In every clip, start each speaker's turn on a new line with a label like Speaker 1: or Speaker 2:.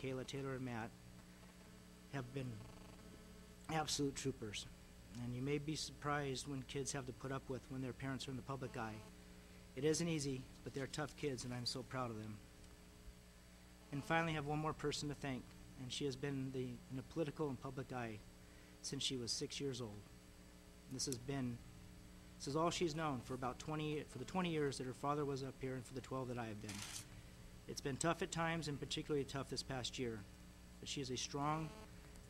Speaker 1: Kayla, Taylor, and Matt have been absolute troopers. And you may be surprised when kids have to put up with when their parents are in the public eye. It isn't easy, but they're tough kids, and I'm so proud of them. And finally, I have one more person to thank, and she has been in the political and public eye since she was 6 years old. This is all she's known for the 20 years that her father was up here and for the 12 that I have been. It's been tough at times, and particularly tough this past year, but she is a strong,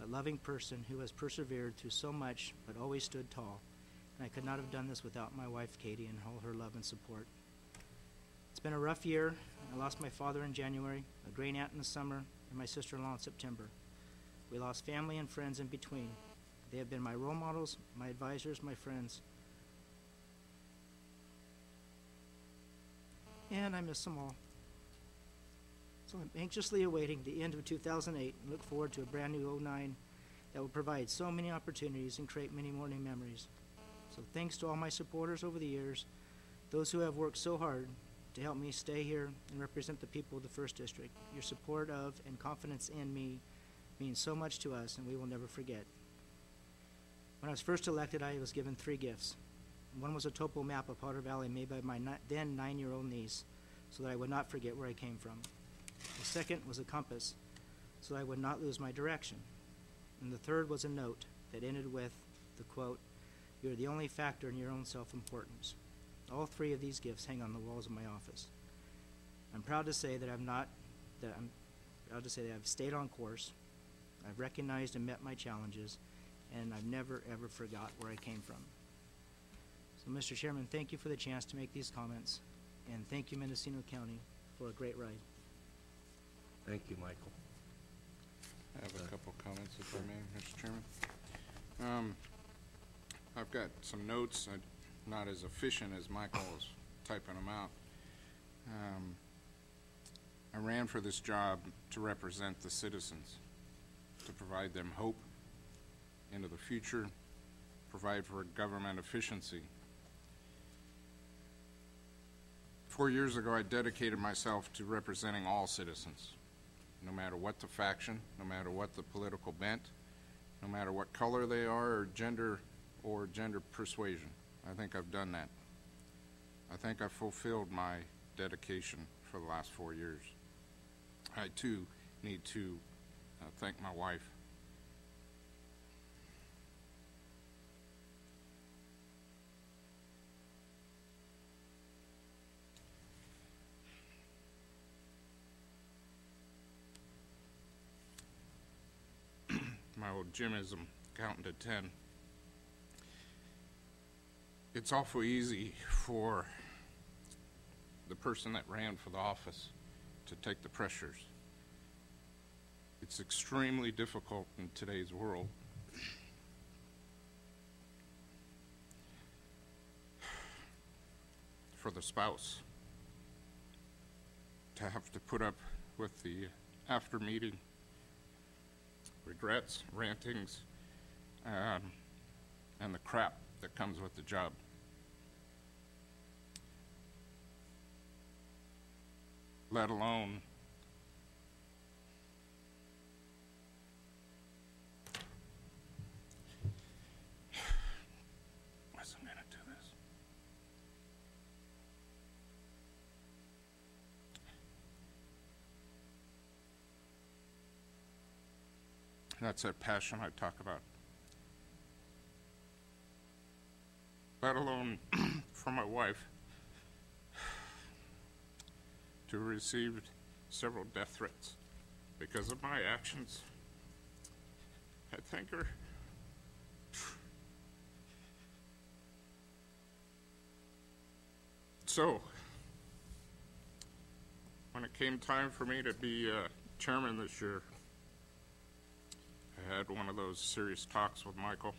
Speaker 1: loving person who has persevered through so much but always stood tall. And I could not have done this without my wife, Katie, and all her love and support. It's been a rough year. I lost my father in January, a great aunt in the summer, and my sister-in-law in September. We lost family and friends in between. They have been my role models, my advisors, my friends. And I miss them all. So I'm anxiously awaiting the end of 2008 and look forward to a brand new 09 that will provide so many opportunities and create many more new memories. So thanks to all my supporters over the years, those who have worked so hard to help me stay here and represent the people of the 1st District. Your support of and confidence in me means so much to us, and we will never forget. When I was first elected, I was given 3 gifts. One was a topo map of Potter Valley made by my then 9-year-old niece, so that I would not forget where I came from. The second was a compass, so I would not lose my direction. And the third was a note that ended with the quote, "You are the only factor in your own self-importance." All 3 of these gifts hang on the walls of my office. I'm proud to say that I've stayed on course. I've recognized and met my challenges, and I've never ever forgot where I came from. So, Mr. Chairman, thank you for the chance to make these comments, and thank you, Mendocino County, for a great ride.
Speaker 2: Thank you, Michael.
Speaker 3: I have a couple comments, if I may, Mr. Chairman. I've got some notes. I'm not as efficient as Michael is typing them out. I ran for this job to represent the citizens, to provide them hope into the future, provide for government efficiency. 4 years ago, I dedicated myself to representing all citizens, no matter what the faction, no matter what the political bent, no matter what color they are or gender persuasion. I think I've done that. I think I've fulfilled my dedication for the last 4 years. I too need to thank my wife. My old Jimism, counting to 10. It's awful easy for the person that ran for the office to take the pressures. It's extremely difficult in today's world. For the spouse to have to put up with the after meeting regrets, rantings, and the crap that comes with the job. Let alone what's a minute to this? That's that passion I talk about. Let alone for my wife to have received several death threats because of my actions. I thank her. So, when it came time for me to be chairman this year, I had one of those serious talks with Michael.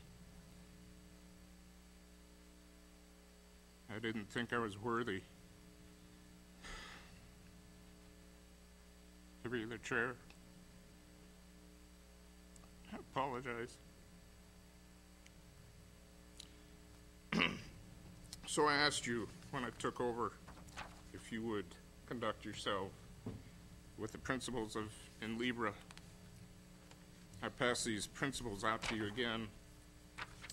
Speaker 3: I didn't think I was worthy to be the chair. I apologize. So I asked you when I took over if you would conduct yourself with the principles of in Libra. I pass these principles out to you again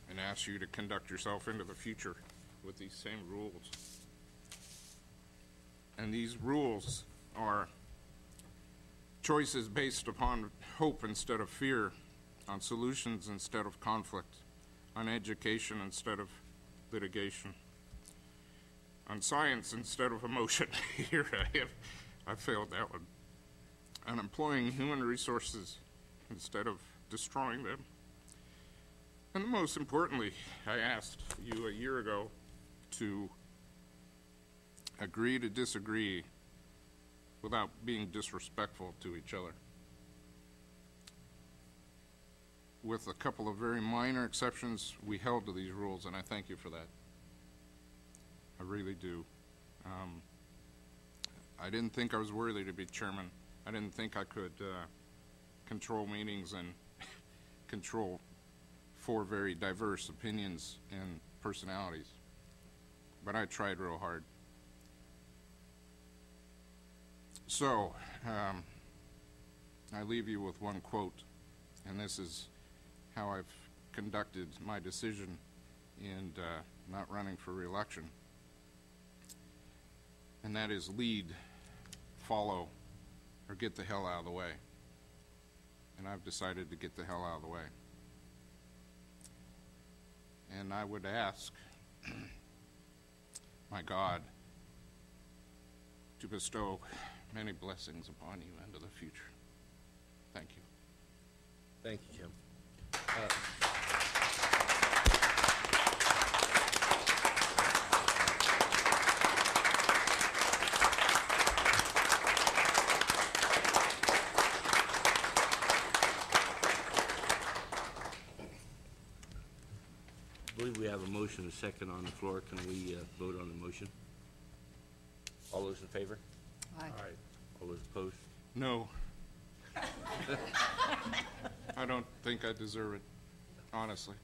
Speaker 3: and ask you to conduct yourself into the future with these same rules. And these rules are choices based upon hope instead of fear, on solutions instead of conflict, on education instead of litigation, on science instead of emotion. Here I failed that one. On employing human resources instead of destroying them. And most importantly, I asked you a year ago to agree to disagree without being disrespectful to each other. With a couple of very minor exceptions, we held to these rules, and I thank you for that. I really do. I didn't think I was worthy to be chairman. I didn't think I could control meetings and control 4 very diverse opinions and personalities. But I tried real hard. So, I leave you with one quote, and this is how I've conducted my decision in not running for re-election. And that is lead, follow, or get the hell out of the way. And I've decided to get the hell out of the way. And I would ask my God to bestow many blessings upon you into the future. Thank you.
Speaker 2: Thank you, Jim. I believe we have a motion, a second on the floor. Can we vote on the motion? All those in favor?
Speaker 4: Aye.
Speaker 2: All those opposed?
Speaker 3: No. I don't think I deserve it, honestly.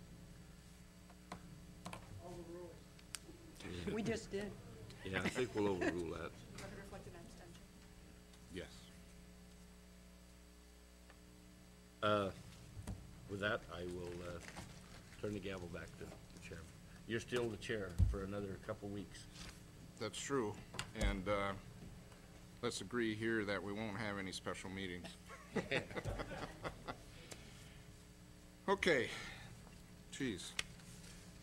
Speaker 4: We just did.
Speaker 2: Yeah, I think we'll overrule that.
Speaker 3: Yes.
Speaker 2: With that, I will turn the gavel back to the chairman. You're still the chair for another couple weeks.
Speaker 3: That's true. And let's agree here that we won't have any special meetings. Okay. Geez.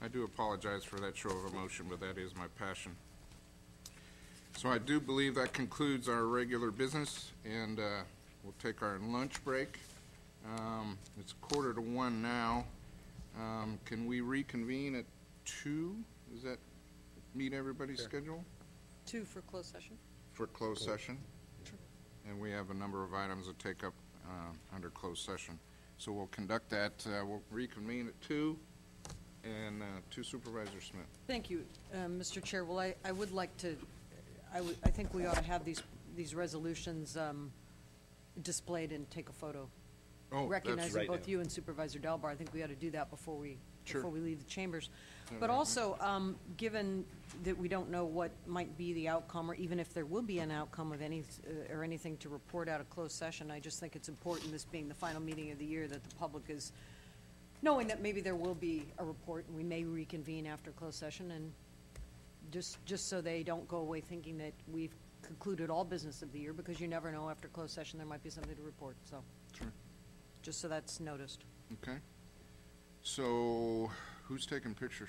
Speaker 3: I do apologize for that show of emotion, but that is my passion. So I do believe that concludes our regular business, and we'll take our lunch break. It's 1:45 now. Can we reconvene at 2? Does that meet everybody's schedule?
Speaker 4: 2 for closed session.
Speaker 3: For closed session?
Speaker 4: Sure.
Speaker 3: And we have a number of items to take up under closed session. So we'll conduct that. We'll reconvene at 2, and to Supervisor Smith.
Speaker 4: Thank you, Mr. Chair. Well, I would like to, I think we ought to have these resolutions displayed and take a photo.
Speaker 3: Oh, that's
Speaker 4: Recognizing
Speaker 2: right
Speaker 4: both
Speaker 2: now.
Speaker 4: you and Supervisor Delbar. I think we ought to do that before we
Speaker 3: Sure.
Speaker 4: leave the chambers. But also, given that we don't know what might be the outcome, or even if there will be an outcome of any, or anything to report out of closed session, I just think it's important, this being the final meeting of the year, that the public is knowing that maybe there will be a report, and we may reconvene after closed session, and just so they don't go away thinking that we've concluded all business of the year, because you never know, after closed session, there might be something to report, so,
Speaker 3: Sure.
Speaker 4: just so that's noticed.
Speaker 3: Okay. So, who's taking pictures?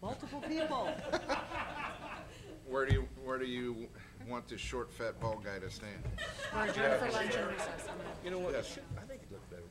Speaker 4: Multiple people.
Speaker 3: Where do you want this short, fat, bald guy to stand?
Speaker 5: We're adjourned for lunch and recess.
Speaker 2: You know what?
Speaker 3: Yes.
Speaker 2: I think it looked better.